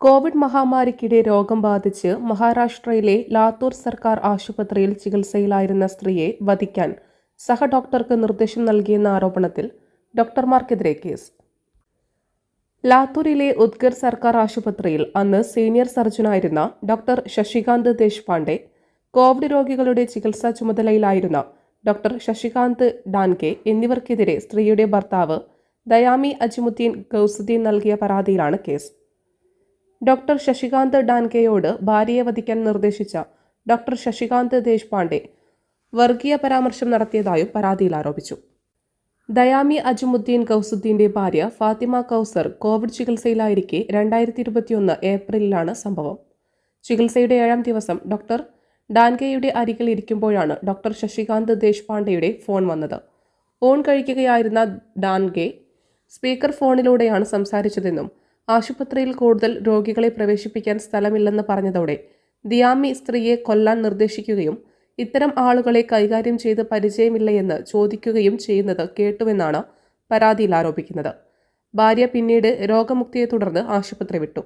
Covid മഹാമാരിക്കിടെ രോഗം ബാധിച്ച് മഹാരാഷ്ട്രയിലെ ലാത്തൂർ സർക്കാർ ആശുപത്രിയിൽ ചികിത്സയിലായിരുന്ന സ്ത്രീയെ വധിക്കാൻ സഹ ഡോക്ടർക്ക് നിർദ്ദേശം നൽകിയെന്ന ആരോപണത്തിൽ ഡോക്ടർമാർക്കെതിരെ കേസ്. ലാത്തൂരിലെ ഉദ്ഗർ സർക്കാർ ആശുപത്രിയിൽ അന്ന് സീനിയർ സർജനായിരുന്ന ഡോക്ടർ ശശികാന്ത് ദേശ്പാണ്ഡെ, കോവിഡ് രോഗികളുടെ ചികിത്സാ ചുമതലയിലായിരുന്ന ഡോക്ടർ ശശികാന്ത് ഡാൻകെ എന്നിവർക്കെതിരെ സ്ത്രീയുടെ ഭർത്താവ് ദയാമി അജ്മുദ്ദീൻ ഗൗസുദ്ദീൻ നൽകിയ പരാതിയിലാണ് കേസ്. ഡോക്ടർ ശശികാന്ത് ഡാൻകെയോട് ഭാര്യയെ വധിക്കാൻ നിർദ്ദേശിച്ച ഡോക്ടർ ശശികാന്ത് ദേശ്പാണ്ഡെ വർഗീയ പരാമർശം നടത്തിയതായും പരാതിയിൽ ആരോപിച്ചു. ദയാമി അജ്മുദ്ദീൻ ഗൗസുദ്ദീന്റെ ഭാര്യ ഫാത്തിമ കൗസർ കോവിഡ് ചികിത്സയിലായിരിക്കെ 2021 ഏപ്രിലിലാണ് സംഭവം. ചികിത്സയുടെ 7ാം ദിവസം ഡോക്ടർ ഡാൻകെയുടെ അരികിൽ ഇരിക്കുമ്പോഴാണ് ഡോക്ടർ ശശികാന്ത് ദേശ്പാണ്ഡെയുടെ ഫോൺ വന്നത്. ഊൺ കഴിക്കുകയായിരുന്ന ഡാൻകെ സ്പീക്കർ ഫോണിലൂടെയാണ് സംസാരിച്ചതെന്നും ആശുപത്രിയിൽ കൂടുതൽ രോഗികളെ പ്രവേശിപ്പിക്കാൻ സ്ഥലമില്ലെന്ന് പറഞ്ഞതോടെ ദിയാമി സ്ത്രീയെ കൊല്ലാൻ നിർദ്ദേശിക്കുകയും ഇത്തരം ആളുകളെ കൈകാര്യം ചെയ്ത് പരിചയമില്ലയെന്ന് ചോദിക്കുകയും ചെയ്യുന്നത് കേട്ടുവെന്നാണ് പരാതിയിൽ ആരോപിക്കുന്നത്. ഭാര്യ പിന്നീട് രോഗമുക്തിയെ തുടർന്ന് ആശുപത്രി വിട്ടു.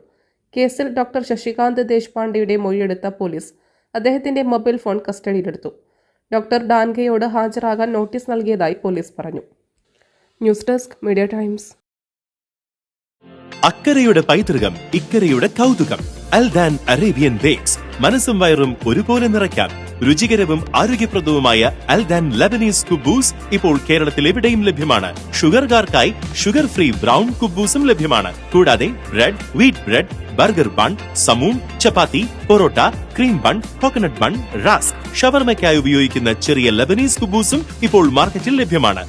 കേസിൽ ഡോക്ടർ ശശികാന്ത് ദേശ്പാണ്ഡെയുടെ മൊഴിയെടുത്ത പോലീസ് അദ്ദേഹത്തിന്റെ മൊബൈൽ ഫോൺ കസ്റ്റഡിയിലെടുത്തു. ഡോക്ടർ ഡാൻകെയോട് ഹാജരാകാൻ നോട്ടീസ് നൽകിയതായി പോലീസ് പറഞ്ഞു. News desk media times. അക്കരയുടെ പൈതൃകം, ഇക്കരയുടെ കൗതുകം. അൽദാൻ അറേബ്യൻ ബേക്സ്. മനസ്സും വയറും ഒരുപോലെ നിറയ്ക്കാൻ രുചികരവും ആരോഗ്യപ്രദവുമായ അൽദാൻ ലബനീസ് കുബൂസ് ഇപ്പോൾ കേരളത്തിൽ എവിടെയും ലഭ്യമാണ്. ഷുഗർകാർക്കായി ഷുഗർ ഫ്രീ ബ്രൗൺ കുബൂസും ലഭ്യമാണ്. കൂടാതെ bread, wheat bread, burger bun, സമൂം, chapati, parotta, cream bun, coconut bun, rusk, ഷവർമയ്ക്കായി ഉപയോഗിക്കുന്ന ചെറിയ ലബനീസ് കുബൂസും ഇപ്പോൾ മാർക്കറ്റിൽ ലഭ്യമാണ്.